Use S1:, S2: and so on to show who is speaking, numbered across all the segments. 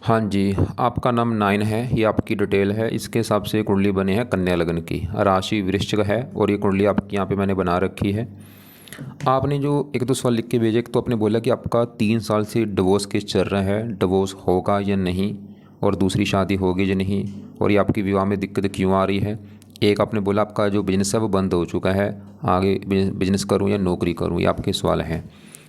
S1: हाँ जी, आपका नाम 9 है, ये आपकी डिटेल है। इसके हिसाब से कुंडली बनी है कन्या लगन की, राशि वृश्चिक है और ये कुंडली आपकी यहाँ पे मैंने बना रखी है। आपने जो एक दो सवाल लिख के भेजे, एक तो आपने बोला कि आपका 3 साल से डिवोर्स केस चल रहा है, डिवोर्स होगा या नहीं, और दूसरी शादी होगी या नहीं, और ये आपकी विवाह में दिक्कत क्यों आ रही है। एक आपने बोला आपका जो बिजनेस है वो बंद हो चुका है, आगे बिजनेस करूँ या नौकरी करूँ, ये आपके सवाल हैं।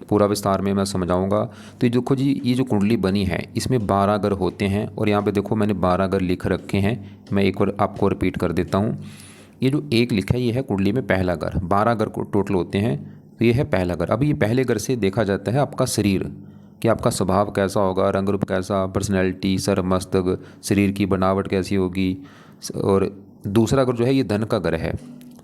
S1: पूरा विस्तार में मैं समझाऊंगा। तो ये देखो जी, ये जो कुंडली बनी है इसमें 12 घर होते हैं, और यहाँ पे देखो मैंने 12 घर लिख रखे हैं। मैं एक बार आपको रिपीट कर देता हूँ। ये जो एक लिखा है ये है कुंडली में पहला घर। 12 घर टोटल होते हैं, तो ये है पहला घर। अब ये पहले घर से देखा जाता है आपका शरीर, कि आपका स्वभाव कैसा होगा, रंग रूप कैसा, पर्सनैलिटी, सर मस्तक, शरीर की बनावट कैसी होगी। और दूसरा घर जो है ये धन का घर है।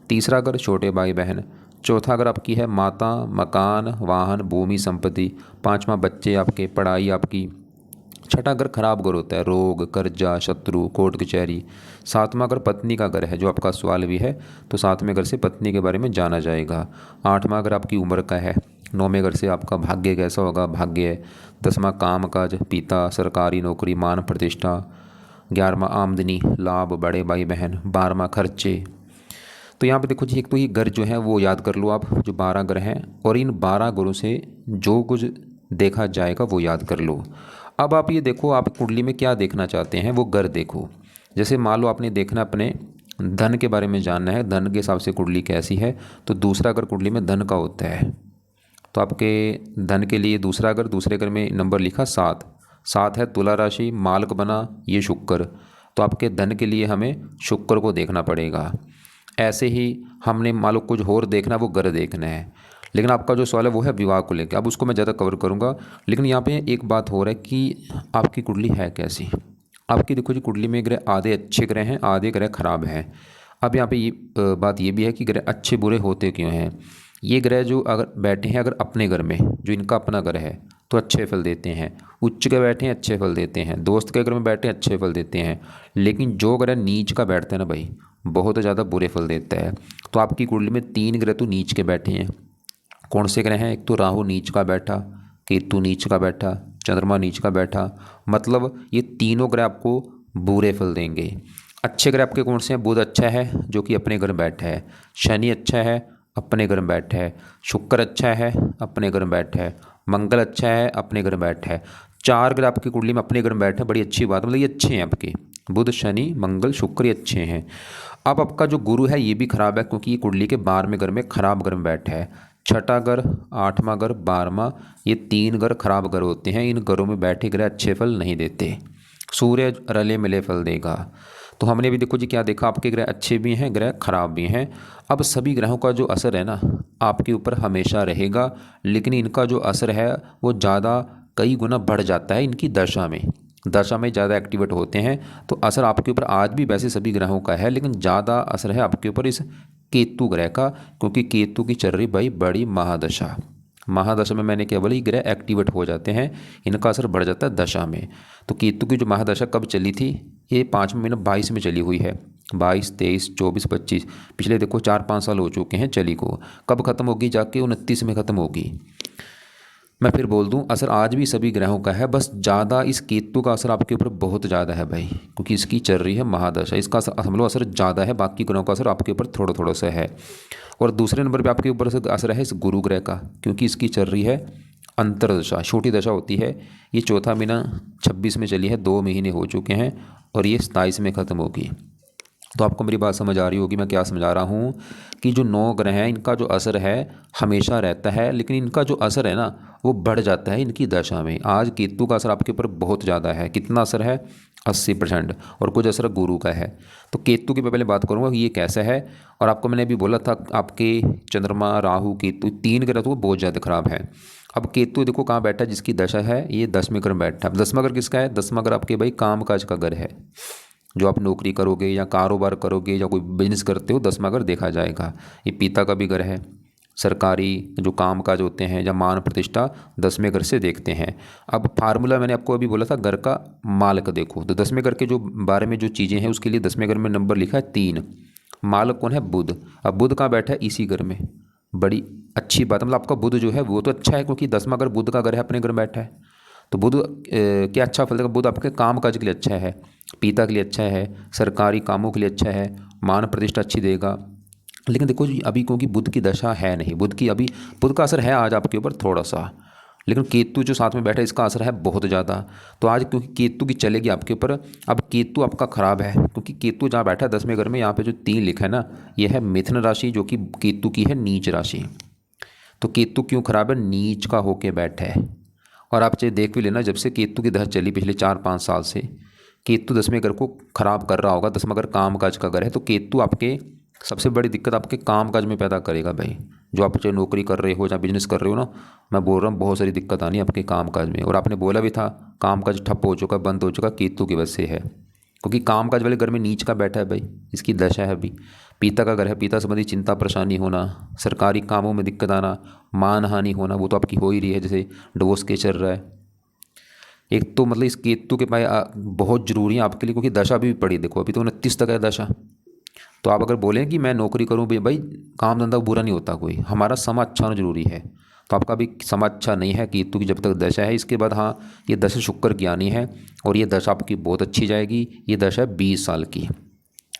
S1: तीसरा घर छोटे भाई बहन। चौथा घर आपकी है माता, मकान, वाहन, भूमि, संपत्ति। पांचवा बच्चे आपके, पढ़ाई आपकी। छठा घर खराब घर होता है, रोग, कर्जा, शत्रु, कोर्ट कचहरी। सातवां घर पत्नी का घर है, जो आपका सवाल भी है, तो सातवें घर से पत्नी के बारे में जाना जाएगा। आठवां घर आपकी उम्र का है। नौवें घर से आपका भाग्य कैसा होगा, भाग्य है। 10वां काम काज, पिता, सरकारी नौकरी, मान प्रतिष्ठा। 11वां आमदनी, लाभ, बड़े भाई बहन। 12वां खर्चे। तो यहाँ पे देखो जी, एक तो ये घर जो है वो याद कर लो आप, जो 12 घर हैं, और इन 12 घरों से जो कुछ देखा जाएगा वो याद कर लो। अब आप ये देखो, आप कुंडली में क्या देखना चाहते हैं वो घर देखो। जैसे मान लो आपने देखना अपने धन के बारे में जानना है, धन के हिसाब से कुंडली कैसी है, तो दूसरा घर कुंडली में धन का होता है। तो आपके धन के लिए दूसरा घर, दूसरे घर में नंबर लिखा 7। 7 है तुला राशि, मालक बना ये शुक्र। तो आपके धन के लिए हमें शुक्र को देखना पड़ेगा। ऐसे ही हमने मान लो कुछ और देखना है, वो घर देखना है। लेकिन आपका जो सवाल है वो है विवाह को लेकर, अब उसको मैं ज़्यादा कवर करूँगा। लेकिन यहाँ पे एक बात हो रहा है कि आपकी कुंडली है कैसी। आपकी देखो जी, कुंडली में ग्रह आधे अच्छे ग्रह हैं, आधे ग्रह खराब हैं। अब यहाँ पे ये बात ये भी है कि ग्रह अच्छे बुरे होते क्यों हैं। ये ग्रह जो अगर बैठे हैं अगर अपने घर में, जो इनका अपना घर है, तो अच्छे फल देते हैं। उच्च के बैठे हैं अच्छे फल देते हैं, दोस्त के घर में बैठे हैं अच्छे फल देते हैं। लेकिन जो ग्रह नीच का बैठता है ना भाई, बहुत ज़्यादा बुरे फल देता है। तो आपकी कुंडली में 3 ग्रह तो नीच के बैठे हैं। कौन से ग्रह हैं, एक तो राहु नीच का बैठा, केतु नीच का बैठा, चंद्रमा नीच का बैठा। मतलब ये तीनों ग्रह आपको बुरे फल देंगे। अच्छे ग्रह आपके कौन से हैं, बुध अच्छा है जो कि अपने घर में बैठा है, शनि अच्छा है अपने घर में बैठा है, शुक्र अच्छा है अपने घर में बैठा है, मंगल अच्छा है अपने घर में बैठा है। 4 ग्रह आपकी कुंडली में अपने घर में बैठे हैं, बड़ी अच्छी बात, मतलब ये अच्छे हैं आपके, बुध शनि मंगल शुक्र, ये अच्छे हैं। अब आपका जो गुरु है ये भी खराब है, क्योंकि ये कुंडली के 12वें घर में खराब घर में बैठा है। छठा घर, 8वां घर, 12वां, ये 3 घर खराब घर होते हैं। इन घरों में बैठे ग्रह अच्छे फल नहीं देते। सूर्य रले मिले फल देगा। तो हमने भी देखो जी क्या देखा, आपके ग्रह अच्छे भी हैं, ग्रह खराब भी हैं। अब सभी ग्रहों का जो असर है ना आपके ऊपर हमेशा रहेगा, लेकिन इनका जो असर है वो ज़्यादा कई गुना बढ़ जाता है इनकी दशा में। दशा में ज़्यादा एक्टिवेट होते हैं, तो असर आपके ऊपर आज भी वैसे सभी ग्रहों का है, लेकिन ज़्यादा असर है आपके ऊपर इस केतु ग्रह का, क्योंकि केतु की चल रही भाई बड़ी महादशा। महादशा में मैंने क्या बोला, ये ग्रह एक्टिवेट हो जाते हैं, इनका असर बढ़ जाता है दशा में। तो केतु की जो महादशा कब चली थी, ये 5वें महीने 22 में चली हुई है। 22, 23, 24, 25, पिछले देखो 4-5 साल हो चुके हैं चली को। कब खत्म होगी, जाके 29 में ख़त्म होगी। मैं फिर बोल दूं, असर आज भी सभी ग्रहों का है, बस ज़्यादा इस केतु का असर आपके ऊपर बहुत ज़्यादा है भाई, क्योंकि इसकी चल रही है महादशा, इसका असर समझ लो असर ज़्यादा है, बाकी ग्रहों का असर आपके ऊपर थोड़ा थोड़ा सा है। और दूसरे नंबर पे आपके ऊपर से असर है इस गुरु ग्रह का, क्योंकि इसकी चल रही है अंतरदशा, छोटी दशा होती है। ये चौथा महीना 26 में चली है, 2 महीने हो चुके हैं, और ये 27 में ख़त्म होगी। तो आपको मेरी बात समझ आ रही होगी मैं क्या समझा रहा हूँ, कि जो 9 ग्रह हैं इनका जो असर है हमेशा रहता है, लेकिन इनका जो असर है ना वो बढ़ जाता है इनकी दशा में। आज केतु का असर आपके ऊपर बहुत ज़्यादा है, कितना असर है, 80%, और कुछ असर गुरु का है। तो केतु की मैं पहले बात करूँगा ये कैसा है। और आपको मैंने अभी बोला था आपके चंद्रमा राहु केतु 3 ग्रह तो बहुत ज़्यादा खराब है। अब केतु देखो कहाँ बैठा है, जिसकी दशा है ये 10वें घर में बैठा है। अब 10वां घर किसका है, 10वां घर आपके भाई काम काज का घर है, जो आप नौकरी करोगे या कारोबार करोगे या कोई बिजनेस करते हो, 10वां घर देखा जाएगा। ये पिता का भी घर है, सरकारी जो काम काज होते हैं या मान प्रतिष्ठा 10वें घर से देखते हैं। अब फार्मूला मैंने आपको अभी बोला था घर का मालक देखो, तो 10वें घर के जो बारे में जो चीज़ें हैं उसके लिए 10वें घर में नंबर लिखा है 3। मालक कौन है, बुध। अब बुध कहाँ बैठा है, इसी घर में, बड़ी अच्छी बात, मतलब आपका बुध जो है वो तो अच्छा है, क्योंकि 10वां घर बुध का घर है, अपने घर में बैठा है। तो बुध क्या अच्छा फल देगा? बुध आपके काम काज के लिए अच्छा है, पिता के लिए अच्छा है, सरकारी कामों के लिए अच्छा है, मान प्रतिष्ठा अच्छी देगा। लेकिन देखो जी अभी क्योंकि बुध की दशा है नहीं, बुध का असर है आज आपके ऊपर थोड़ा सा, लेकिन केतु जो साथ में बैठा है इसका असर है बहुत ज़्यादा। तो आज क्योंकि केतु की चलेगी आपके ऊपर। अब केतु आपका खराब है क्योंकि केतु जहाँ बैठा है 10वें घर में, यहाँ पे जो 3 लिखा है ना, यह है मिथुन राशि जो कि केतु की है नीच राशि। तो केतु क्यों खराब है? नीच का होके बैठा है। और आप चाहे देख भी लेना, जब से केतु की दशा चली पिछले 4-5 साल से, केतु 10वें घर को खराब कर रहा होगा। 10वां घर काम काज का घर है, तो केतु आपके सबसे बड़ी दिक्कत आपके काम काज में पैदा करेगा भाई। जो आप चाहे नौकरी कर रहे हो या बिजनेस कर रहे हो ना, मैं बोल रहा हूँ बहुत सारी दिक्कत आनी है आपके काम काज में। और आपने बोला भी था काम काज ठप हो चुका, बंद हो चुका, केतु की वजह से है, क्योंकि काम काज वाले घर में नीच का बैठा है भाई, इसकी दशा है अभी। पिता का घर है, पिता संबंधी चिंता परेशानी होना, सरकारी कामों में दिक्कत आना, मान हानि होना, वो तो आपकी हो ही रही है, जैसे डिवोर्स केस चल रहा है। एक तो मतलब इस केतु के पाए बहुत जरूरी है आपके लिए, क्योंकि दशा भी पड़ी, देखो अभी तो 29 तक है दशा। तो आप अगर बोलें कि मैं नौकरी करूं भाई, काम धंधा बुरा नहीं होता कोई, हमारा समय अच्छा होना जरूरी है। तो आपका भी समय अच्छा नहीं है केतु की जब तक दशा है। इसके बाद हाँ, ये दशा शुक्र की आनी है और ये दशा आपकी बहुत अच्छी जाएगी। ये दशा है 20 साल की।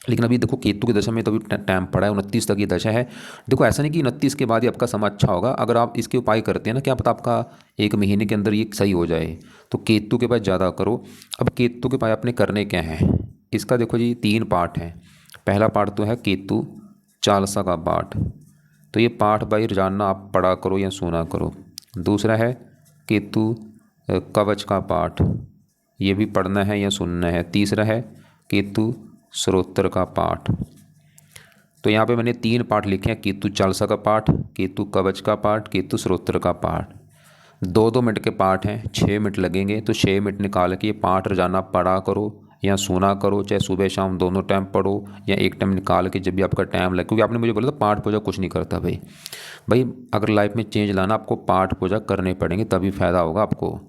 S1: लेकिन अभी देखो केतु की दशा में तो अभी टाइम पड़ा है, 29 तक ये दशा है। देखो ऐसा नहीं कि 29 के बाद ही आपका समय अच्छा होगा। अगर आप इसके उपाय करते हैं ना, क्या पता आपका 1 महीने के अंदर ये सही हो जाए। तो केतु के पास ज़्यादा करो। अब केतु के पास आपने करने क्या है, इसका देखो जी 3 पार्ट हैं। पहला पार्ट तो है केतु चालसा का पाठ, तो ये पाठ भाई रोजाना आप पढ़ा करो या सुना करो। दूसरा है केतु कवच का पाठ, ये भी पढ़ना है या सुनना है। तीसरा है केतु स्रोत्र का पाठ। तो यहाँ पे मैंने 3 पाठ लिखे हैं, केतु चालसा का पाठ, केतु कवच का पाठ, केतु स्रोत्र का पाठ। 2-2 मिनट के पाठ हैं, 6 मिनट लगेंगे। तो 6 मिनट निकाल के ये पाठ रोजाना पढ़ा करो या सुना करो, चाहे सुबह शाम दोनों टाइम पढ़ो या एक टाइम निकाल के जब भी आपका टाइम लगे। क्योंकि आपने मुझे बोला था पाठ पूजा कुछ नहीं करता भाई। भाई अगर लाइफ में चेंज लाना, आपको पाठ पूजा करने पड़ेंगे तभी फ़ायदा होगा आपको,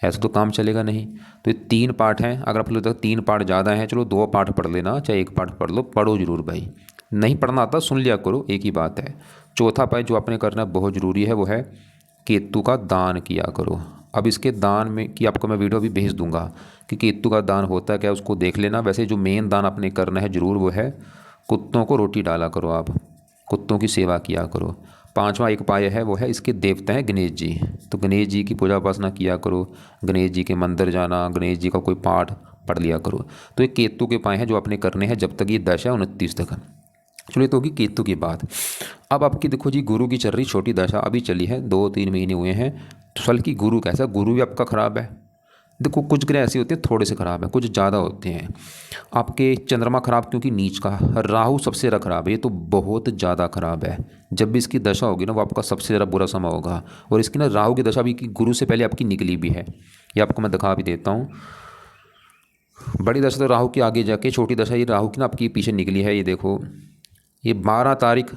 S1: ऐसा तो काम चलेगा नहीं। तो ये 3 पाठ हैं। अगर आप लोग 3 पाठ ज़्यादा हैं, चलो 2 पाठ पढ़ लेना, चाहे 1 पाठ पढ़ लो, पढ़ो जरूर भाई। नहीं पढ़ना आता सुन लिया करो, एक ही बात है। चौथा पाठ जो आपने करना बहुत ज़रूरी है वो है केतु का दान किया करो। अब इसके दान में कि आपको मैं वीडियो भी भेज दूंगा कि केतु का दान होता है क्या, उसको देख लेना। वैसे जो मेन दान आपने करना है ज़रूर वो है कुत्तों को रोटी डाला करो, आप कुत्तों की सेवा किया करो। 5वां एक उपाय है वो है, इसके देवता हैं गणेश जी, तो गणेश जी की पूजा उपासना किया करो। गणेश जी के मंदिर जाना, गणेश जी का कोई पाठ पढ़ लिया करो। तो ये केतु के उपाय हैं जो आपने करने हैं जब तक ये दशा 29 तक। चलिए तो होगी केतु की बात। अब आपकी देखो जी गुरु की चल रही छोटी दशा, अभी चली है 2-3 महीने हुए हैं। तो साल की गुरु कैसा, गुरु भी आपका ख़राब है। देखो कुछ ग्रह ऐसे होते हैं थोड़े से ख़राब है, कुछ ज़्यादा होते हैं। आपके चंद्रमा खराब क्योंकि नीच का, राहु सबसे ज़्यादा खराब है, ये तो बहुत ज़्यादा खराब है। जब भी इसकी दशा होगी ना वो आपका सबसे ज़्यादा बुरा समय होगा। और इसकी ना राहु की दशा भी कि गुरु से पहले आपकी निकली भी है, ये आपको मैं दिखा भी देता हूँ। बड़ी दशा तो राहु की आगे जाके, छोटी दशा ये राहु की ना आपकी पीछे निकली है। ये देखो ये 12 तारीख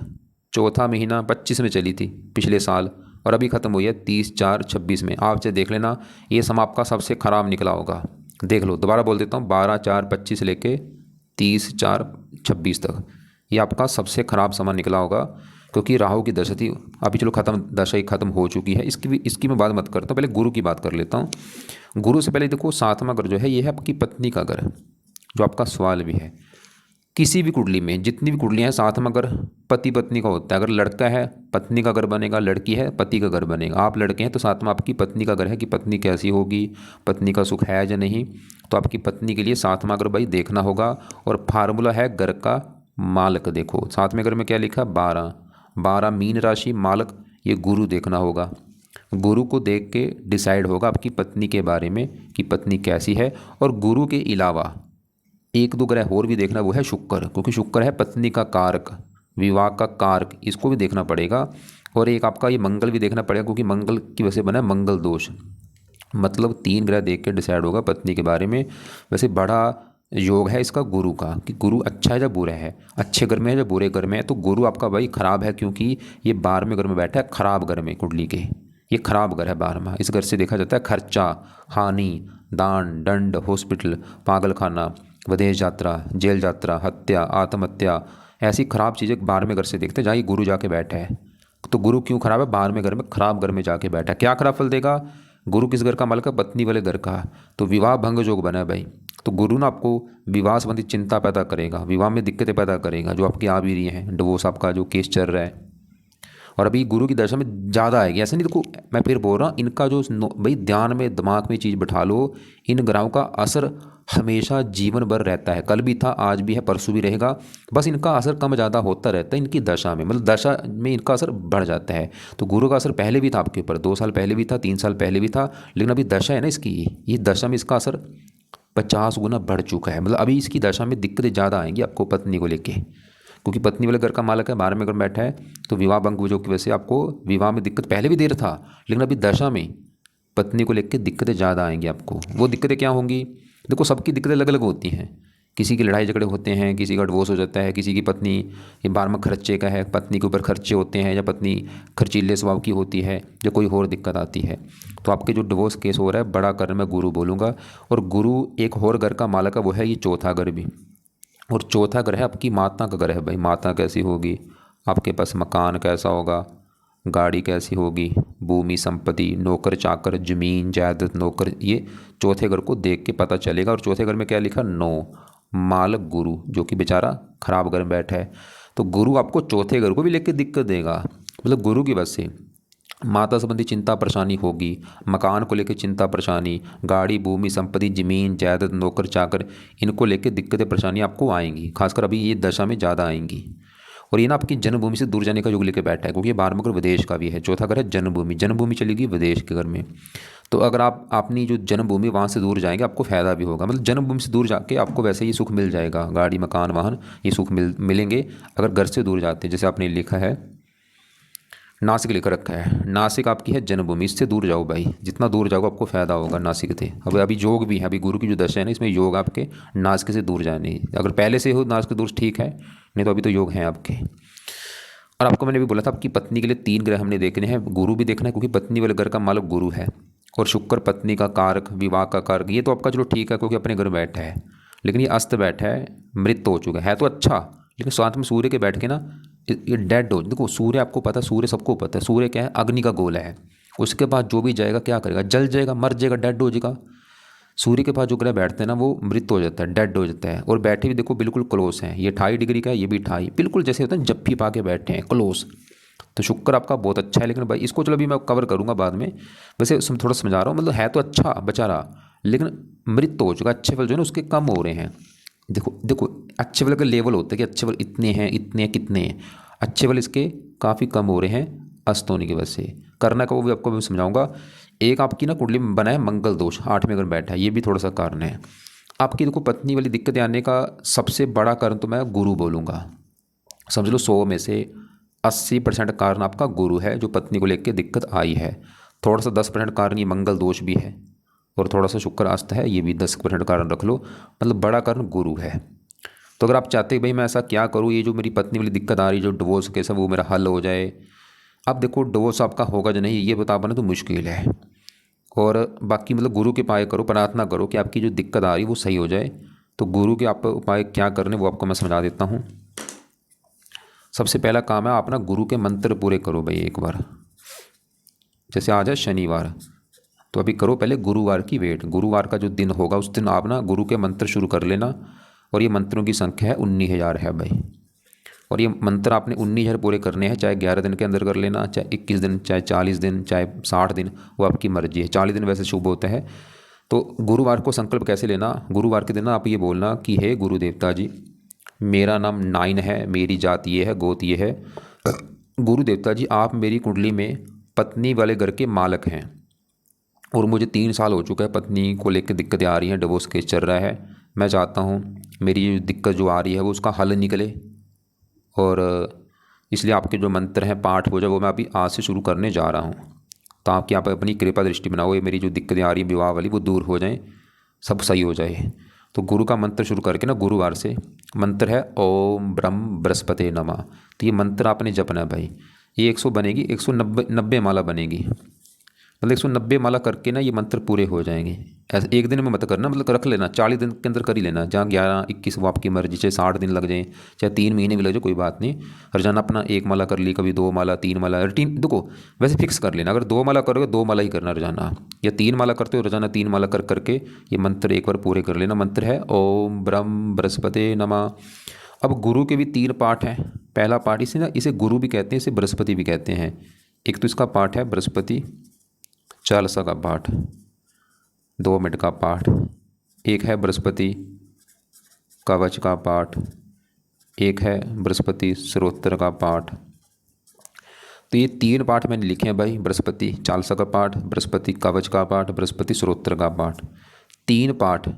S1: चौथा महीना 25 में चली थी पिछले साल, और अभी ख़त्म हुई है 30/4/26 में। आप चाहे देख लेना, ये समय आपका सबसे ख़राब निकला होगा। देख लो, दोबारा बोल देता हूँ, 12/4/25 से लेके 30/4/26 तक ये आपका सबसे ख़राब समय निकला होगा, क्योंकि राहु की दशा थी। अभी चलो ख़त्म, दशा ही ख़त्म हो चुकी है। इसकी मैं बात मत करता हूँ, पहले गुरु की बात कर लेता हूँ। गुरु से पहले देखो 7वां घर जो है ये है आपकी पत्नी का घर, जो आपका सवाल भी है। किसी भी कुंडली में जितनी भी कुंडलियाँ हैं 7वां घर पति पत्नी का होता है। अगर लड़का है पत्नी का घर बनेगा, लड़की है पति का घर बनेगा। आप लड़के हैं तो 7वां आपकी पत्नी का घर है कि पत्नी कैसी होगी, पत्नी का सुख है या नहीं। तो आपकी पत्नी के लिए 7वां घर भाई देखना होगा। और फार्मूला है घर का मालक। देखो 7वें घर में क्या लिखा, 12 मीन राशि मालक, ये गुरु देखना होगा। गुरु को देख के डिसाइड होगा आपकी पत्नी के बारे में कि पत्नी कैसी है। और गुरु के अलावा 1-2 ग्रह और भी देखना, वो है शुक्र, क्योंकि शुक्र है पत्नी का कारक, विवाह का कारक, इसको भी देखना पड़ेगा। और एक आपका ये मंगल भी देखना पड़ेगा, क्योंकि मंगल की वजह से बना है मंगल दोष। मतलब 3 ग्रह देख के डिसाइड होगा पत्नी के बारे में। वैसे बड़ा योग है इसका गुरु का, कि गुरु अच्छा है या बुरा है, अच्छे घर में है या बुरे घर में है। तो गुरु आपका भाई खराब है, क्योंकि ये 12वें घर में बैठा है, खराब घर में कुंडली के, ये खराब घर है 12वां। इस घर से देखा जाता है खर्चा, हानि, दान, दंड, हॉस्पिटल, पागलखाना, विदेश यात्रा, जेल यात्रा, हत्या, आत्महत्या, ऐसी खराब चीज़ें 12वें घर से देखते हैं जहाँ ये गुरु जाके बैठा है। तो गुरु क्यों खराब है, 12वें घर में खराब घर में जाके बैठा है। क्या खराब फल देगा, गुरु किस घर का मालक है? पत्नी वाले घर का। तो विवाह भंग योग बना है भाई। तो गुरु ना आपको विवाह संबंधी चिंता पैदा करेगा, विवाह में दिक्कतें पैदा करेगा, जो आपकी आ भी रही हैं, डिवोर्स आपका जो केस चल रहा है। और अभी गुरु की दशा में ज़्यादा आएगी। ऐसा नहीं, देखो मैं फिर बोल रहा हूँ, इनका जो भाई ध्यान में दिमाग में चीज़ बिठा लो, इन ग्रहों का असर हमेशा जीवन भर रहता है। कल भी था, आज भी है, परसों भी रहेगा। बस इनका असर कम ज़्यादा होता रहता है इनकी दशा में, मतलब दशा में इनका असर बढ़ जाता है। तो गुरु का असर पहले भी था आपके ऊपर, 2 साल पहले भी था, 3 साल पहले भी था, लेकिन अभी दशा है ना इसकी, ये दशा में इसका असर 50 गुना बढ़ चुका है। मतलब अभी इसकी दशा में दिक्कतें ज़्यादा आएंगी आपको पत्नी को लेके, क्योंकि पत्नी वाले घर का मालक है, 12वें घर में बैठा है। तो विवाह भंग वजह की वजह से आपको विवाह में दिक्कत पहले भी देर था, लेकिन अभी दशा में पत्नी को लेकर दिक्कतें ज़्यादा आएंगी आपको। वो दिक्कतें क्या होंगी? देखो सबकी दिक्कतें अलग अलग होती हैं। किसी की लड़ाई झगड़े होते हैं, किसी का डिवोर्स हो जाता है, किसी की पत्नी ये बारहमाह खर्चे का है, पत्नी के ऊपर खर्चे होते हैं, या पत्नी खर्चीले स्वभाव की होती है, या कोई और दिक्कत आती है। तो आपके जो डिवोर्स केस हो रहा है, बड़ा कारण मैं गुरु बोलूँगा। और गुरु एक और घर का मालक है, वो है ये चौथा घर भी। और चौथा घर है आपकी माता का घर है भाई। माता कैसी होगी, आपके पास मकान कैसा होगा, गाड़ी कैसी होगी, भूमि संपत्ति, नौकर चाकर, जमीन जायदाद, नौकर, ये चौथे घर को देख के पता चलेगा। और चौथे घर में क्या लिखा? 9 मालक गुरु, जो कि बेचारा खराब घर में बैठा है। तो गुरु आपको चौथे घर को भी लेके दिक्कत देगा। मतलब गुरु की वजह से माता संबंधी चिंता परेशानी होगी, मकान को लेकर चिंता परेशानी, गाड़ी भूमि संपत्ति जमीन जायदाद नौकर चाकर, इनको लेकर दिक्कतें परेशानी आपको आएंगी। खासकर अभी ये दशा में ज़्यादा आएंगी। और ये ना आपकी जन्मभूमि से दूर जाने का योग लेकर बैठा है, क्योंकि ये 12वां घर विदेश का भी है। चौथा घर है जन्मभूमि, जन्मभूमि चलेगी विदेश के घर में। तो अगर आप अपनी जो जन्मभूमि वहाँ से दूर जाएंगे, आपको फ़ायदा भी होगा। मतलब जन्मभूमि से दूर जाके आपको वैसे ही सुख मिल जाएगा, गाड़ी मकान वाहन ये सुख मिलेंगे। अगर घर से दूर जाते हैं, जैसे आपने लिखा है नासिक लिख रखा है, नासिक आपकी है जन्मभूमि, इससे दूर जाओ भाई, जितना दूर जाओगे आपको फ़ायदा होगा नासिक थे। अब अभी योग भी है, अभी गुरु की जो दशा है ना, इसमें योग आपके नासिक से दूर जाने। अगर पहले से हो नासिक दूर ठीक है, नहीं तो अभी तो योग हैं आपके। और आपको मैंने भी बोला था आपकी पत्नी के लिए 3 ग्रह हमने देखने हैं, गुरु भी देखना है, क्योंकि पत्नी वाले घर का मालक गुरु है। और शुक्र पत्नी का कारक, विवाह का कारक, ये तो आपका चलो ठीक है, क्योंकि अपने घर बैठा है। लेकिन ये अस्त बैठा है, मृत हो चुका है तो अच्छा, लेकिन साथ में सूर्य के बैठ के ना ये डेड हो। देखो सूर्य आपको पता है, सूर्य सबको पता है, सूर्य क्या है? अग्नि का गोला है। उसके बाद जो भी जाएगा क्या करेगा? जल जाएगा, मर जाएगा, डेड हो जाएगा। सूर्य के पास जो ग्रह बैठते हैं ना, वो मृत हो जाता है, डेड हो जाता है। और बैठे भी देखो बिल्कुल क्लोज हैं, ये 28 डिग्री का है, ये भी 28, बिल्कुल जैसे होता है जप्फी पा के बैठे हैं क्लोज। तो शुक्र आपका बहुत अच्छा है। लेकिन भाई इसको चलो अभी मैं कवर करूँगा बाद में, वैसे थोड़ा समझा रहा हूँ। मतलब है तो अच्छा बेचारा, लेकिन मृत तो हो चुका। अच्छे फल जो है ना उसके कम हो रहे हैं। देखो देखो अच्छे फल का लेवल होता है कि अच्छे फल इतने हैं, इतने हैं, कितने हैं। अच्छे फल इसके काफ़ी कम हो रहे हैं अस्त होने की वजह से। करना का वो भी आपको भी समझाऊंगा। एक आपकी ना कुंडली में बना है मंगल दोष, 8वें घर बैठा है, ये भी थोड़ा सा कारण है। आपकी देखो पत्नी वाली दिक्कतें आने का सबसे बड़ा कारण तो मैं गुरु बोलूँगा। समझ लो 100 में से 80% कारण आपका गुरु है, जो पत्नी को लेकर दिक्कत आई है। थोड़ा सा 10% कारण ये मंगल दोष भी है, और थोड़ा सा शुक्र अस्त है, ये भी 10% कारण रख लो। मतलब बड़ा कारण गुरु है। तो अगर आप चाहते हैं भाई मैं ऐसा क्या करूँ, ये जो मेरी पत्नी वाली दिक्कत आ रही है, जो डिवोर्स केस है, वो मेरा हल हो जाए। अब देखो डिवोर्स आपका होगा जो नहीं, ये बता पाना तो मुश्किल है। और बाकी मतलब गुरु के उपाय करो, प्रार्थना करो कि आपकी जो दिक्कत आ रही है वो सही हो जाए। तो गुरु के आप उपाय क्या करने वो आपको मैं समझा देता हूँ। सबसे पहला काम है आप ना गुरु के मंत्र पूरे करो भाई एक बार। जैसे आज है शनिवार, तो अभी करो पहले गुरुवार की वेट। गुरुवार का जो दिन होगा उस दिन आप ना गुरु के मंत्र शुरू कर लेना। और ये मंत्रों की संख्या है 19,000 है भाई। और ये मंत्र आपने 19,000 पूरे करने हैं, चाहे 11 दिन के अंदर कर लेना, चाहे 21 दिन, चाहे 40 दिन, चाहे 60 दिन, वो आपकी मर्जी है। 40 दिन वैसे शुभ होता है। तो गुरुवार को संकल्प कैसे लेना? गुरुवार के दिन ना आप ये बोलना कि हे गुरु देवता जी, मेरा नाम नाइन है, मेरी जात ये है, गोत ये है। गुरु देवता जी आप मेरी कुंडली में पत्नी वाले घर के मालक हैं, और मुझे 3 साल हो चुका है पत्नी को लेकर दिक्कतें आ रही हैं, डिवोर्स केस चल रहा है। मैं चाहता हूँ मेरी दिक्कत जो आ रही है वो उसका हल निकले। और इसलिए आपके जो मंत्र हैं पाठ हो जाए, वो मैं अभी आज से शुरू करने जा रहा हूँ। तो आपकी आप अपनी कृपा दृष्टि बनाओ, ये मेरी जो दिक्कतें आ रही हैं विवाह वाली वो दूर हो जाएं, सब सही हो जाए। तो गुरु का मंत्र शुरू करके ना गुरुवार से, मंत्र है ओम ब्रह्म बृहस्पते नमः। तो ये मंत्र आपने जपना है भाई। ये 100 बनेगी, 190 माला बनेगी। मतलब 190 माला करके ना ये मंत्र पूरे हो जाएंगे। ऐसे एक दिन में मत करना, मतलब रख लेना, 40 दिन के अंदर कर ही लेना, जहाँ 11-21 वो आपकी मर्जी, चाहे 60 दिन लग जाए, चाहे 3 महीने भी लग जाए, कोई बात नहीं। रोजाना अपना 1 माला कर ली, कभी 2 माला, 3 माला, रूटीन देखो वैसे फिक्स कर लेना। अगर 2 माला करोगे 2 माला ही करना रोजाना, या 3 माला करते हो रोजाना 3 माला कर करके ये मंत्र एक बार पूरे कर लेना। मंत्र है ओम ब्रह्म बृहस्पते नमः। अब गुरु के भी 3 पाठ हैं। पहला पाठ इसे गुरु भी कहते हैं, इसे बृहस्पति भी कहते हैं। एक तो इसका पाठ है बृहस्पति चालीसा का पाठ, 2 मिनट का पाठ। एक है बृहस्पति कवच का पाठ, एक है बृहस्पति स्तोत्र का पाठ। तो ये 3 पाठ मैंने लिखे हैं भाई, बृहस्पति चालीसा का पाठ, बृहस्पति कवच का पाठ, बृहस्पति स्तोत्र का पाठ। 3 पाठ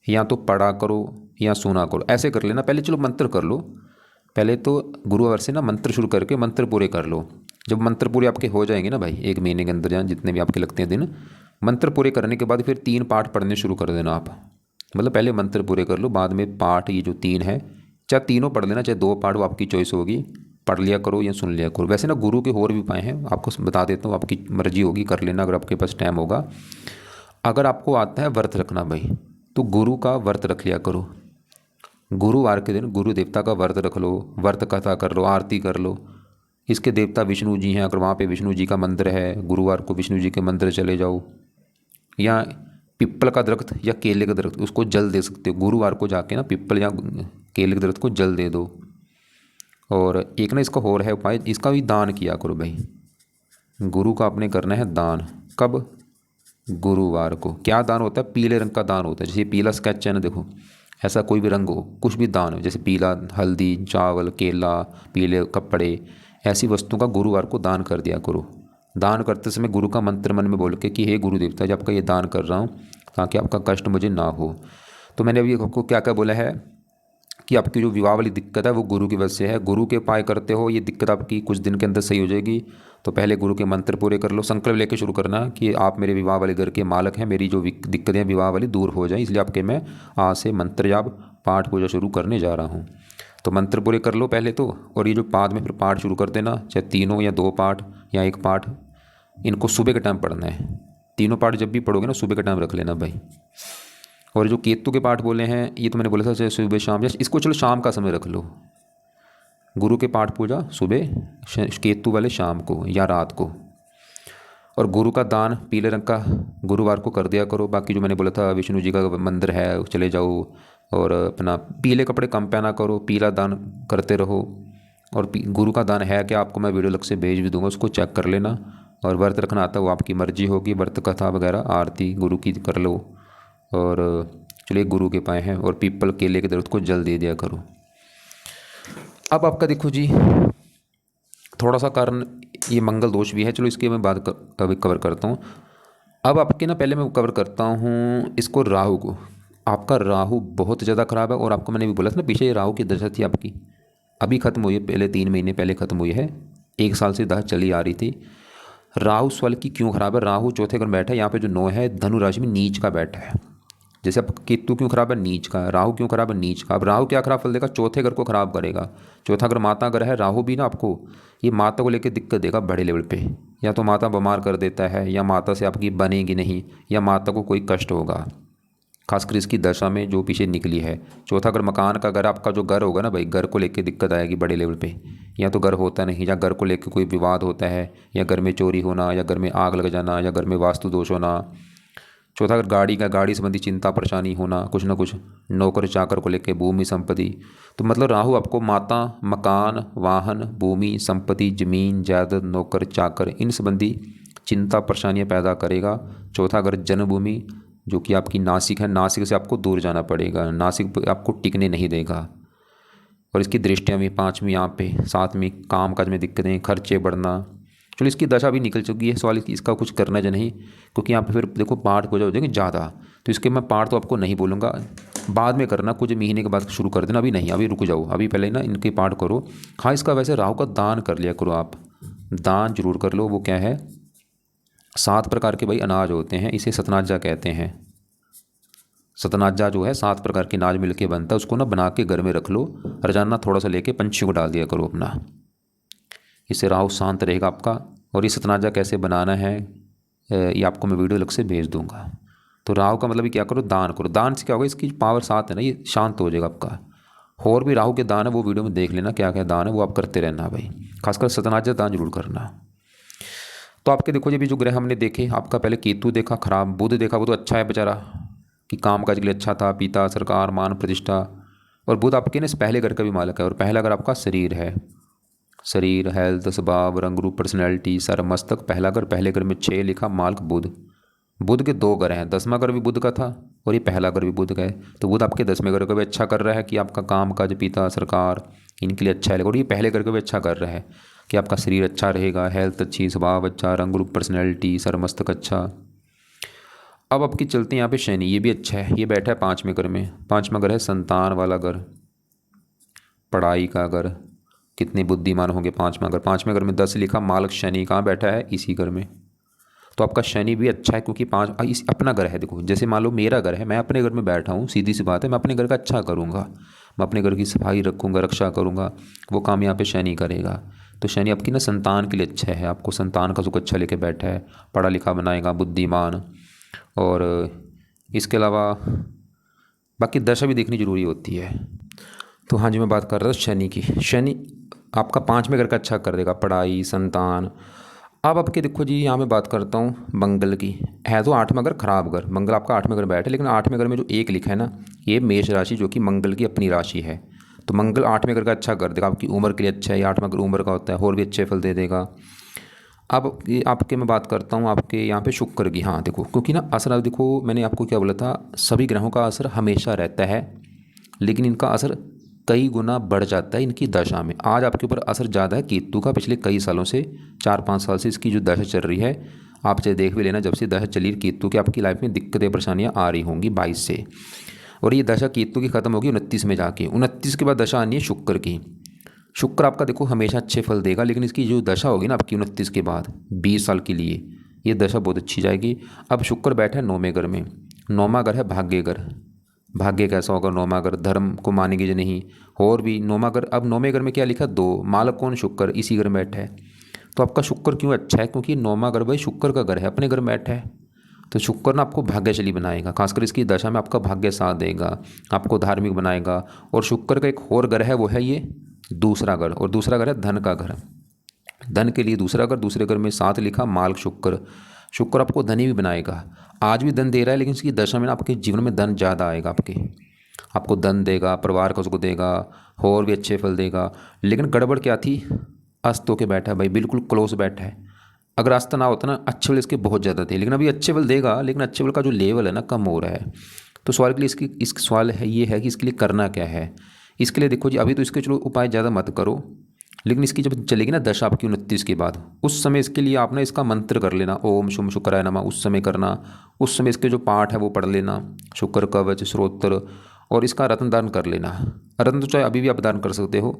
S1: या तो पढ़ा करो या सुना करो, ऐसे कर लेना। पहले चलो मंत्र कर लो, पहले तो गुरुवार से ना मंत्र शुरू करके मंत्र पूरे कर लो। जब मंत्र पूरे आपके हो जाएंगे ना भाई, 1 महीने के अंदर जहाँ जितने भी आपके लगते हैं दिन, मंत्र पूरे करने के बाद फिर 3 पाठ पढ़ने शुरू कर देना आप। मतलब पहले मंत्र पूरे कर लो, बाद में पाठ ये जो 3 है, चाहे तीनों पढ़ लेना, चाहे 2 पाठ, वो आपकी चॉइस होगी, पढ़ लिया करो या सुन लिया करो। वैसे ना गुरु के और भी उपाय हैं, आपको बता देता हूँ, आपकी मर्जी होगी, कर लेना अगर आपके पास टाइम होगा। अगर आपको आता है व्रत रखना भाई, तो गुरु का व्रत रख लिया करो। गुरुवार के दिन गुरु देवता का व्रत रख लो, व्रत कथा कर लो, आरती कर लो। इसके देवता विष्णु जी हैं, अगर वहाँ पे विष्णु जी का मंदिर है, गुरुवार को विष्णु जी के मंदिर चले जाओ। या पिप्पल का दरख्त या केले का दरख्त, उसको जल दे सकते हो गुरुवार को जाके ना, पिप्पल या केले के दरख्त को जल दे दो। और एक ना इसका और है उपाय, इसका भी दान किया करो भाई। गुरु का आपने करना है दान। कब? गुरुवार को। क्या दान होता है? पीले रंग का दान होता है। जैसे पीला स्केच है ना, देखो ऐसा कोई भी रंग हो, कुछ भी दान हो, जैसे पीला हल्दी, चावल, केला, पीले कपड़े, ऐसी वस्तुओं का गुरुवार को दान कर दिया करो। दान करते समय गुरु का मंत्र मन में बोल के कि हे गुरु देवता जी, आपका ये दान कर रहा हूँ ताकि आपका कष्ट मुझे ना हो। तो मैंने अभी आपको क्या क्या बोला है कि आपकी जो विवाह वाली दिक्कत है वो गुरु की वजह से है। गुरु के उपाय करते हो, ये दिक्कत आपकी कुछ दिन के अंदर सही हो जाएगी। तो पहले गुरु के मंत्र पूरे कर लो, संकल्प लेके शुरू करना कि आप मेरे विवाह वाले घर के मालक हैं, मेरी जो दिक्कतें विवाह वाली दूर हो जाएं, इसलिए आपके मैं आज से मंत्र जाप पाठ पूजा शुरू करने जा रहा हूँ। तो मंत्र पूरे कर लो पहले तो, और ये जो बाद में फिर पाठ शुरू कर देना, चाहे 3 या 2 पाठ या 1 पाठ, इनको सुबह के टाइम पढ़ना है। 3 पाठ जब भी पढ़ोगे ना, सुबह का टाइम रख लेना भाई। और जो केतु के पाठ बोले हैं, ये तो मैंने बोला था चाहे सुबह शाम, जैसे इसको चलो शाम का समय रख लो। गुरु के पाठ पूजा सुबह, केतु वाले शाम को या रात को। और गुरु का दान पीले रंग का गुरुवार को कर दिया करो। बाकी जो मैंने बोला था विष्णु जी का मंदिर है, चले जाओ। और अपना पीले कपड़े कम पहना करो, पीला दान करते रहो। और गुरु का दान है क्या, आपको मैं वीडियो अलग से भेज भी दूंगा, उसको चेक कर लेना। और व्रत रखना आता है वो आपकी मर्जी होगी, व्रत कथा वगैरह आरती गुरु की कर लो। और चलिए गुरु के पाए हैं, और पीपल केले के दरख्त को जल दे दिया करो। अब आपका देखो जी, थोड़ा सा कारण ये मंगल दोष भी है, चलो इसकी मैं बात कभी कवर करता हूँ। अब आपके ना पहले मैं कवर करता हूँ इसको, राहु को। आपका राहु बहुत ज़्यादा ख़राब है, और आपको मैंने भी बोला था ना पीछे, ये राहु की दशा थी आपकी, अभी ख़त्म हुई है, पहले 3 महीने पहले ख़त्म हुई है, 1 साल से दशा चली आ रही थी। राहु स्वल की क्यों खराब है? राहु चौथे घर में बैठा है, यहाँ पे जो 9 है धनु राशि में नीच का बैठा है। जैसे अब केतु क्यों खराब है? नीच का। राहु क्यों खराब है? नीच का। अब राहु क्या खराब फल देगा? चौथे घर को खराब करेगा। चौथा घर माता घर है, राहु भी ना आपको ये माता को लेकर दिक्कत देगा बड़े लेवल पे। या तो माता बीमार कर देता है, या माता से आपकी बनेगी नहीं, या माता को कोई कष्ट होगा, खासकर इसकी दशा में जो पीछे निकली है। चौथा घर मकान का घर, आपका जो घर होगा ना भाई, घर को लेकर दिक्कत आएगी बड़े लेवल पे। या तो घर होता नहीं, या घर को लेकर कोई विवाद होता है, या घर में चोरी होना, या घर में आग लग जाना, या घर में वास्तु दोष होना। चौथा अगर गाड़ी संबंधी चिंता परेशानी होना, कुछ ना कुछ नौकर चाकर को लेके, भूमि संपत्ति। तो मतलब राहु आपको माता, मकान, वाहन, भूमि संपत्ति, जमीन जायदाद, नौकर चाकर, इन संबंधी चिंता परेशानियां पैदा करेगा। चौथा अगर जन्मभूमि जो कि आपकी नासिक है, नासिक से आपको दूर जाना पड़ेगा, नासिक आपको टिकने नहीं देगा। और इसकी दृष्टियाँ भी 5वीं यहाँ पे, 7वीं काम काज में दिक्कतें, खर्चे बढ़ना। चलो इसकी दशा भी निकल चुकी है, सवाल इसका कुछ करना है नहीं, क्योंकि यहाँ पे फिर देखो पाठ पूजा हो जाएगी ज़्यादा। तो इसके मैं पाठ तो आपको नहीं बोलूँगा, बाद में करना, कुछ महीने के बाद शुरू कर देना, अभी नहीं, अभी रुक जाओ, अभी पहले ना इनके पाठ करो। हाँ, इसका वैसे राहु का दान कर लिया करो आप, दान जरूर कर लो। वो क्या है? 7 प्रकार के भाई अनाज होते हैं, इसे सतनाजा कहते हैं। सतनाजा जो है 7 प्रकार के अनाज मिलके बनता है, उसको ना बना के घर में रख लो, रोजाना थोड़ा सा लेके पंछियों को डाल दिया करो अपना। इससे राहु शांत रहेगा आपका। और ये सतनाजा कैसे बनाना है, ये आपको मैं वीडियो अलग से भेज दूंगा। तो राहु का मतलब क्या करो, दान करो। दान से क्या होगा, इसकी पावर 7 है ना, ये शांत हो जाएगा आपका। और भी राहु के दान है, वो वीडियो में देख लेना क्या क्या दान है, वो आप करते रहना भाई। खासकर सतनाजा दान जरूर करना। तो आपके देखो ये भी जो ग्रह हमने देखे, आपका पहले केतु देखा खराब, बुध देखा वो तो अच्छा है बेचारा कि काम काज के लिए अच्छा था, पिता, सरकार, मान प्रतिष्ठा। और बुध आपके ना इस पहले घर का भी मालक है, और पहला घर आपका शरीर है। शरीर, हेल्थ, स्वभाव, रंग रूप, पर्सनैलिटी, सर, मस्तक, पहला घर। पहले घर में 6 लिखा, मालक बुध। बुध के 2 घर हैं, 10वां घर भी बुध का था और ये पहला घर भी बुध का है। तो बुध आपके 10वें घर को भी अच्छा कर रहा है कि आपका काम काज, पिता, सरकार, इनके लिए अच्छा है। और ये पहले घर को भी अच्छा कर रहा है कि आपका शरीर अच्छा रहेगा, हेल्थ अच्छी, स्वभाव अच्छा, रंग रूप, पर्सनैलिटी, सर, मस्तक अच्छा। अब आपकी चलते हैं यहाँ पे शनि, ये भी अच्छा है, ये बैठा है 5वें घर में। 5वां घर है संतान वाला घर, पढ़ाई का घर, कितने बुद्धिमान होंगे। 5वां घर, 5वें घर में 10 लिखा, मालक शनि कहाँ बैठा है, इसी घर में। तो आपका शनि भी अच्छा है क्योंकि इस अपना घर है। देखो जैसे मान लो मेरा घर है, मैं अपने घर में बैठा हूँ, सीधी सी बात है, मैं अपने घर का अच्छा करूँगा, मैं अपने घर की सफाई रखूँगा, रक्षा करूँगा, वो काम यहाँ पे शनि करेगा। तो शनि आपकी ना संतान के लिए अच्छा है, आपको संतान का सुख अच्छा लेके बैठा है, पढ़ा लिखा बनाएगा, बुद्धिमान। और इसके अलावा बाकी दशा भी देखनी जरूरी होती है। तो हाँ जी, मैं बात कर रहा था शनि की। शनि आपका 5वें घर का अच्छा कर देगा, पढ़ाई, संतान। अब आपके देखो जी, यहाँ मैं बात करता हूँ मंगल की। है तो 8वां घर खराब घर, मंगल आपका 8वें घर बैठे, लेकिन 8वें घर में जो 1 लिखा है ना, ये मेष राशि जो कि मंगल की अपनी राशि है। तो मंगल 8वें घर का अच्छा कर देगा, आपकी उम्र के लिए अच्छा है। ये 8वां घर उम्र का होता है, और भी अच्छे फल दे देगा। अब ये आपके मैं बात करता हूँ आपके यहाँ पे शुक्र की। हाँ देखो, क्योंकि ना असर देखो, मैंने आपको क्या बोला था, सभी ग्रहों का असर हमेशा रहता है, लेकिन इनका असर कई गुना बढ़ जाता है इनकी दशा में। आज आपके ऊपर असर ज़्यादा है केतु का, पिछले कई सालों से, 4-5 साल से इसकी जो दशा चल रही है, आप चाहे देख भी लेना, जब से दशा चली केतु की, आपकी लाइफ में दिक्कतें परेशानियाँ आ रही होंगी 22 से। और ये दशा केतु की ख़त्म होगी 29 में जाके। 29 के बाद दशा आनी है शुक्र की। शुक्र आपका देखो हमेशा अच्छे फल देगा, लेकिन इसकी जो दशा होगी ना आपकी 29 के बाद 20 साल के लिए, ये दशा बहुत अच्छी जाएगी। अब शुक्र बैठा है 9वें घर में। 9वां घर है भाग्य घर। भाग्य कैसा होगा 9वां घर, धर्म को मानेगी जो नहीं। और भी 9वां घर, अब 9वें घर में क्या लिखा, 2, मालक कौन, शुक्र, इसी घर में बैठा है। तो आपका शुक्र क्यों अच्छा है, क्योंकि 9वां घर भाई शुक्र का घर है, अपने घर में बैठा है। तो शुक्र ना आपको भाग्यशाली बनाएगा, खासकर इसकी दशा में आपका भाग्य साथ देगा, आपको धार्मिक बनाएगा। और शुक्र का एक और घर है, वो है ये दूसरा घर, और दूसरा घर है धन का घर। धन के लिए दूसरा घर, दूसरे घर में 7 लिखा, मालक शुक्र। शुक्र आपको धनी भी बनाएगा, आज भी धन दे रहा है, लेकिन इसकी दशा में ना आपके जीवन में धन ज़्यादा आएगा, आपको धन देगा, परिवार का सुख देगा, और भी अच्छे फल देगा। लेकिन गड़बड़ क्या थी, अस्त होके बैठा है भाई, बिल्कुल क्लोज बैठा है। अगर अस्त ना होता ना, अच्छे फल इसके बहुत ज़्यादा थे, लेकिन अभी अच्छे फल देगा, लेकिन अच्छे फल का जो लेवल है ना कम हो रहा है। तो सवाल के लिए इस सवाल है ये है कि इसके लिए करना क्या है। इसके लिए देखो जी, अभी तो इसके चलो उपाय ज़्यादा मत करो, लेकिन इसकी जब चलेगी ना दशा आपकी 29 के बाद, उस समय इसके लिए आप ना इसका मंत्र कर लेना, ओम शुम शुक्राय नमः, उस समय करना। उस समय इसके जो पाठ है वो पढ़ लेना, शुक्र कवच, श्रोत्र, और इसका रत्न दान कर लेना। रत्न तो चाहे अभी भी आप दान कर सकते हो,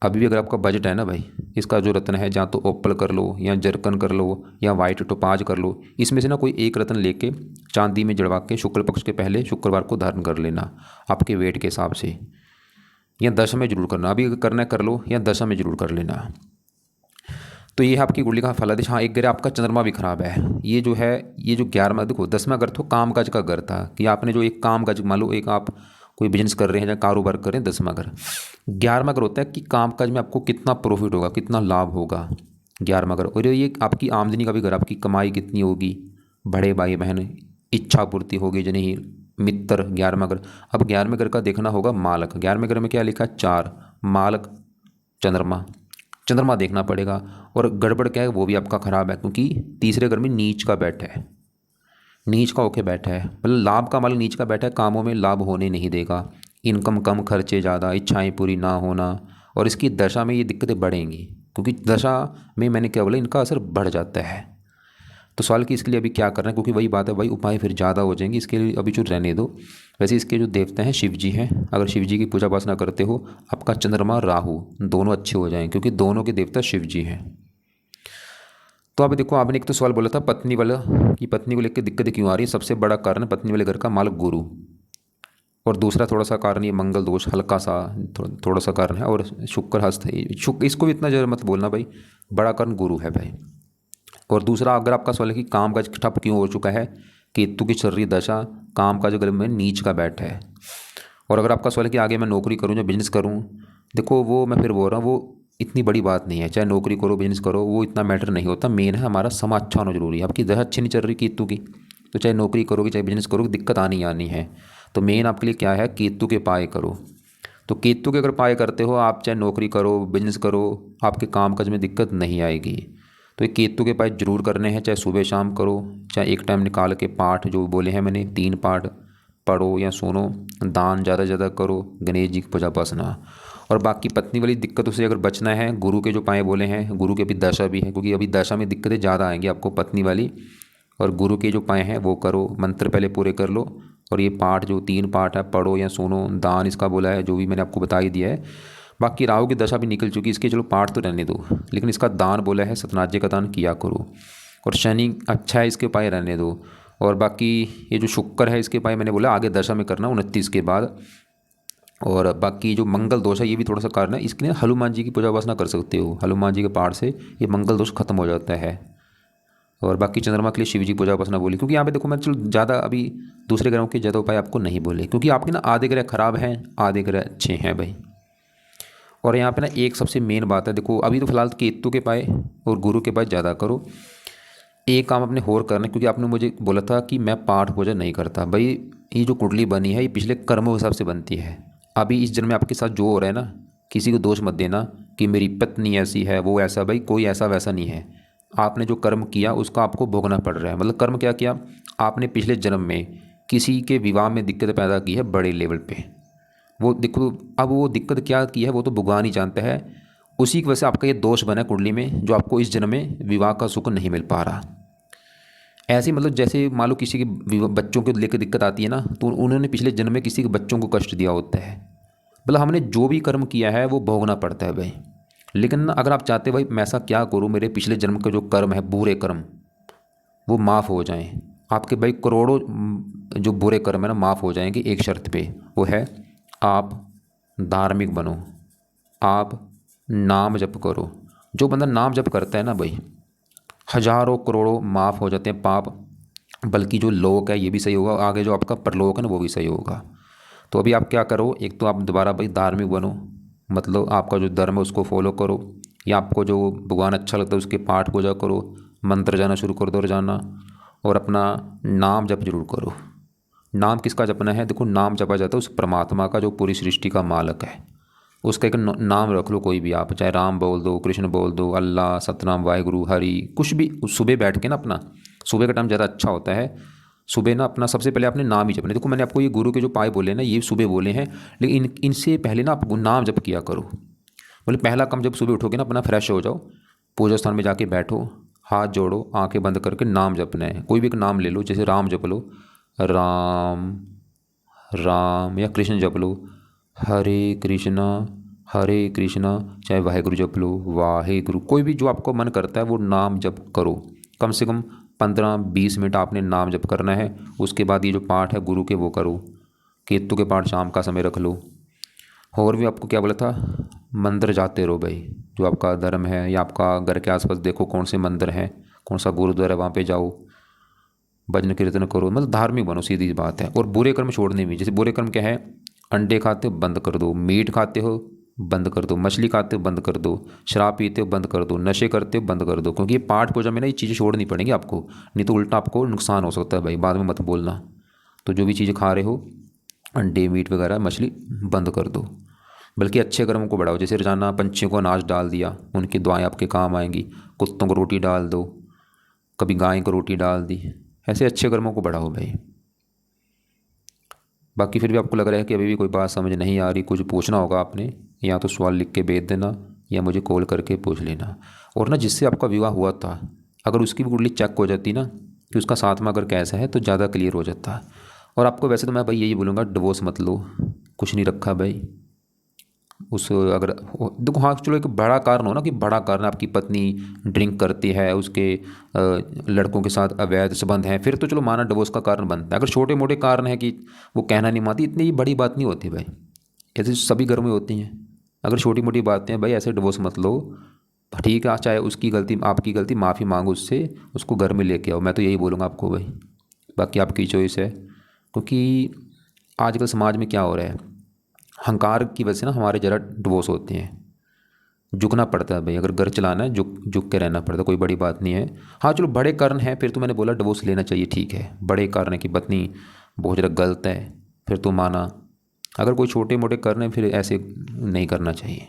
S1: अभी भी अगर आपका बजट है ना भाई, इसका जो रत्न है, जहाँ तो ओपल कर लो, या जरकन कर लो, या वाइट टोपाज कर लो, इसमें से ना कोई एक रत्न लेके चांदी में जड़वा के शुक्ल पक्ष के पहले शुक्रवार को धारण कर लेना, आपके वेट के हिसाब से। या दशा में जरूर करना, अभी करना है कर लो, या दशा में जरूर कर लेना। तो ये है आपकी कुंडली का फलादेश। हाँ, एक ग्रह आपका चंद्रमा भी खराब है, ये जो है, ये जो 11वां, देखो 10वां घर तो काम काज का घर था, कि आपने जो एक काम काज, मान लो एक आप कोई बिजनेस कर रहे हैं या कारोबार कर रहे हैं, 10वां घर। 11वां घर होता है कि काम काज में आपको कितना प्रॉफिट होगा, कितना लाभ होगा, 11वां घर। और ये आपकी आमदनी का भी घर, आपकी कमाई कितनी होगी, बड़े भाई बहन, इच्छा पूर्ति होगी जो नहीं, मित्र, 11वां घर। अब 11वें घर का देखना होगा मालक। 11वें घर में क्या लिखा है, 4, मालक चंद्रमा। चंद्रमा देखना पड़ेगा। और गड़बड़ क्या है, वो भी आपका खराब है, क्योंकि तीसरे घर में नीच का बैठा है, नीच का होके बैठा है, मतलब लाभ का मालक नीच का बैठा है, कामों में लाभ होने नहीं देगा, इनकम कम, खर्चे ज़्यादा, इच्छाएं पूरी ना होना। और इसकी दशा में ये दिक्कतें बढ़ेंगी, क्योंकि दशा में मैंने क्या बोला, इनका असर बढ़ जाता है। तो सवाल कि इसके लिए अभी क्या करना है, क्योंकि वही बात है, वही उपाय फिर ज़्यादा हो जाएंगे, इसके लिए अभी जो रहने दो। वैसे इसके जो देवता हैं शिव जी हैं, अगर शिव जी की पूजा उपासना करते हो, आपका चंद्रमा राहु दोनों अच्छे हो जाएंगे, क्योंकि दोनों के देवता शिव जी हैं। तो अब देखो, आपने एक तो सवाल बोला था पत्नी वाला, कि पत्नी को लेकर दिक्कतें क्यों आ रही है। सबसे बड़ा कारण है पत्नी वाले घर का मालक गुरु, और दूसरा थोड़ा सा कारण ये मंगल दोष, हल्का सा थोड़ा सा कारण है, और शुक्र हस्त है। शुक्र, इसको भी इतना ज़्यादा मत बोलना भाई, बड़ा कारण गुरु है भाई। और दूसरा, अगर आपका सवाल है कि काम काज ठप क्यों हो चुका है, केतु की चल रही दशा, काम काज अगर में नीच का बैठा है। और अगर आपका सवाल है कि आगे मैं नौकरी करूँ या बिजनेस करूँ, देखो वो मैं फिर बोल रहा हूँ, वो इतनी बड़ी बात नहीं है। चाहे नौकरी करो बिजनेस करो, वो इतना मैटर नहीं होता। मेन है हमारा समय अच्छा होना जरूरी है। आपकी दशा अच्छी नहीं चल रही केतु की, तो चाहे नौकरी करोगे चाहे बिजनेस करोगे, दिक्कत आनी आनी है। तो मेन आपके लिए क्या है, केतु के पाए करो। तो केतु के अगर पाए करते हो आप, चाहे नौकरी करो बिजनेस करो, आपके काम काज में दिक्कत नहीं आएगी। तो ये केतु के पाए जरूर करने हैं, चाहे सुबह शाम करो, चाहे एक टाइम निकाल के पाठ जो बोले हैं मैंने 3 पाठ पढ़ो या सुनो, दान ज़्यादा से ज़्यादा करो, गणेश जी की पूजा उपासना। और बाकी पत्नी वाली दिक्कतों से अगर बचना है, गुरु के जो पाए बोले हैं, गुरु की अभी दशा भी है, क्योंकि अभी दशा में दिक्कतें ज़्यादा आएंगी आपको पत्नी वाली। और गुरु के जो पाए हैं वो करो, मंत्र पहले पूरे कर लो। और ये पाठ जो 3 पाठ है पढ़ो या सुनो, दान इसका बोला है जो भी मैंने आपको बता ही दिया है। बाकी राहु की दशा भी निकल चुकी है, इसके चलो पाठ तो रहने दो, लेकिन इसका दान बोला है, सतनाज्य का दान किया करो। और शनि अच्छा है, इसके पाए रहने दो। और बाकी ये जो शुक्र है इसके पाए मैंने बोला आगे दशा में करना 29 के बाद। और बाकी जो मंगल दोष है ये भी थोड़ा सा कारण है, इसके लिए हनुमान जी की पूजा उपासना कर सकते हो। हनुमान जी के पाठ से ये मंगल दोष खत्म हो जाता है। और बाकी चंद्रमा के लिए शिव जी पूजा उपासना बोली, क्योंकि यहाँ पे देखो मैं चलो ज़्यादा अभी दूसरे ग्रहों के ज़्यादा उपाय आपको नहीं बोले, क्योंकि आपके ना आधे ग्रह खराब हैं आधे ग्रह अच्छे हैं भाई। और यहाँ पे ना एक सबसे मेन बात है, देखो अभी तो फिलहाल केतु के पाए और गुरु के पाए ज़्यादा करो। एक काम अपने और करना है, क्योंकि आपने मुझे बोला था कि मैं पाठ पूजा नहीं करता भाई। ये जो कुंडली बनी है ये पिछले कर्मों के हिसाब से बनती है। अभी इस जन्म में आपके साथ जो हो रहा है ना, किसी को दोष मत देना कि मेरी पत्नी ऐसी है वो ऐसा, भाई कोई ऐसा वैसा नहीं है। आपने जो कर्म किया उसका आपको भोगना पड़ रहा है। मतलब कर्म क्या किया आपने, पिछले जन्म में किसी के विवाह में दिक्कत पैदा की है बड़े लेवल पे, वो देखो अब वो दिक्कत क्या की है वो तो भगवान ही जानता है। उसी की वजह से आपका ये दोष बना है कुंडली में, जो आपको इस जन्म में विवाह का सुख नहीं मिल पा रहा। ऐसे ही मतलब जैसे मान लो किसी के बच्चों को लेकर दिक्कत आती है ना, तो उन्होंने पिछले जन्म में किसी के बच्चों को कष्ट दिया होता है। मतलब हमने जो भी कर्म किया है वो भोगना पड़ता है भाई। लेकिन ना अगर आप चाहते भाई मैं ऐसा क्या करूँ मेरे पिछले जन्म के जो कर्म है बुरे कर्म वो माफ़ हो जाएं, आपके भाई करोड़ों जो बुरे कर्म है ना माफ़ हो जाएंगे, एक शर्त पे, वो है आप धार्मिक बनो, आप नाम जप करो। जो बंदा नाम जप करता है ना भाई, हजारों करोड़ों माफ़ हो जाते हैं पाप। बल्कि जो लोक है ये भी सही होगा, आगे जो आपका परलोक है ना वो भी सही होगा। तो अभी आप क्या करो, एक तो आप दोबारा भाई धार्मिक बनो, मतलब आपका जो धर्म है उसको फॉलो करो, या आपको जो भगवान अच्छा लगता है उसके पाठ पूजा करो, मंत्र जाना शुरू कर दो रोजाना। और अपना नाम जप जरूर करो। नाम किसका जपना है, देखो नाम जपा जाता है उस परमात्मा का जो पूरी सृष्टि का मालक है। उसका एक नाम रख लो कोई भी, आप चाहे राम बोल दो, कृष्ण बोल दो, अल्लाह, सतनाम, वाहिगुरु, हरि, कुछ भी। सुबह बैठ के ना अपना, सुबह का टाइम ज़्यादा अच्छा होता है। सुबह ना अपना सबसे पहले आपने नाम ही जपना। देखो मैंने आपको ये गुरु के जो पाए बोले ना ये सुबह बोले हैं, लेकिन इनसे पहले ना आप नाम जप किया करो। बोले पहला काम जब सुबह उठोगे ना अपना फ्रेश हो जाओ, पूजा स्थान में जाके बैठो, हाथ जोड़ो, आंखें बंद करके नाम जपना है। कोई भी एक नाम ले लो, जैसे राम जप लो, राम राम, या कृष्ण जप लो, हरे कृष्णा, चाहे वाहेगुरु जप लो, वाहेगुरु, कोई भी जो आपको मन करता है वो नाम जप करो। कम से कम 15-20 मिनट आपने नाम जप करना है। उसके बाद ये जो पाठ है गुरु के वो करो। केतु के पाठ शाम का समय रख लो। और भी आपको क्या बोला था, मंदिर जाते रहो भाई। जो आपका धर्म है या आपका घर के आसपास देखो कौन से मंदिर हैं, कौन सा गुरुद्वारा, वहाँ पे जाओ, भजन कीर्तन करो, मतलब धार्मिक बनो, सीधी बात है। और बुरे कर्म छोड़ने भी, जैसे बुरे कर्म क्या है, अंडे खाते हो बंद कर दो, मीट खाते हो बंद कर दो, मछली खाते हो बंद कर दो, शराब पीते हो बंद कर दो, नशे करते हो बंद कर दो। क्योंकि ये पाठ पूजा में ना ये चीज़ें छोड़नी पड़ेंगी आपको, नहीं तो उल्टा आपको नुकसान हो सकता है भाई, बाद में मत बोलना। तो जो भी चीज़ें खा रहे हो, अंडे मीट वगैरह मछली, बंद कर दो। बल्कि अच्छे कर्मों को बढ़ाओ, जैसे रोजाना पंछियों को अनाज डाल दिया, उनकी दुआएं आपके काम आएंगी। कुत्तों को रोटी डाल दो, कभी गाय को रोटी डाल दी, ऐसे अच्छे कर्मों को बढ़ाओ भाई। बाकी फिर भी आपको लग रहा है कि अभी भी कोई बात समझ नहीं आ रही, कुछ पूछना होगा आपने, या तो सवाल लिख के भेज देना या मुझे कॉल करके पूछ लेना। और ना जिससे आपका विवाह हुआ था, अगर उसकी भी कुंडली चेक हो जाती ना कि उसका साथ में अगर कैसा है, तो ज़्यादा क्लियर हो जाता। और आपको वैसे तो मैं भाई यही बोलूँगा, डिवोर्स मत लो, कुछ नहीं रखा भाई। उस अगर देखो हाँ चलो एक बड़ा कारण हो ना, कि बड़ा कारण आपकी पत्नी ड्रिंक करती है, उसके लड़कों के साथ अवैध संबंध हैं, फिर तो चलो माना डिवोर्स का कारण बनता है। अगर छोटे मोटे कारण है कि वो कहना नहीं मानती, इतनी बड़ी बात नहीं होती भाई, ऐसे सभी घर में होती हैं। अगर छोटी मोटी बातें हैं भाई ऐसे डिवोर्स मत लो, ठीक है, चाहे उसकी गलती आपकी गलती, माफ़ी मांगो उससे, उसको घर में लेके आओ। मैं तो यही बोलूँगा आपको भाई, बाकी आपकी चॉइस है। क्योंकि आजकल समाज में क्या हो रहा है, अहंकार की वजह से ना हमारे ज़रा डिवोर्स होते हैं। झुकना पड़ता है भाई, अगर घर चलाना है झुक झुक के रहना पड़ता है, कोई बड़ी बात नहीं है। हाँ चलो, बड़े कारण हैं फिर तो मैंने बोला डिवोर्स लेना चाहिए, ठीक है। बड़े कारण है कि पत्नी बहुत ज़्यादा गलत है, फिर तो माना। अगर कोई छोटे मोटे कारण है फिर ऐसे नहीं करना चाहिए।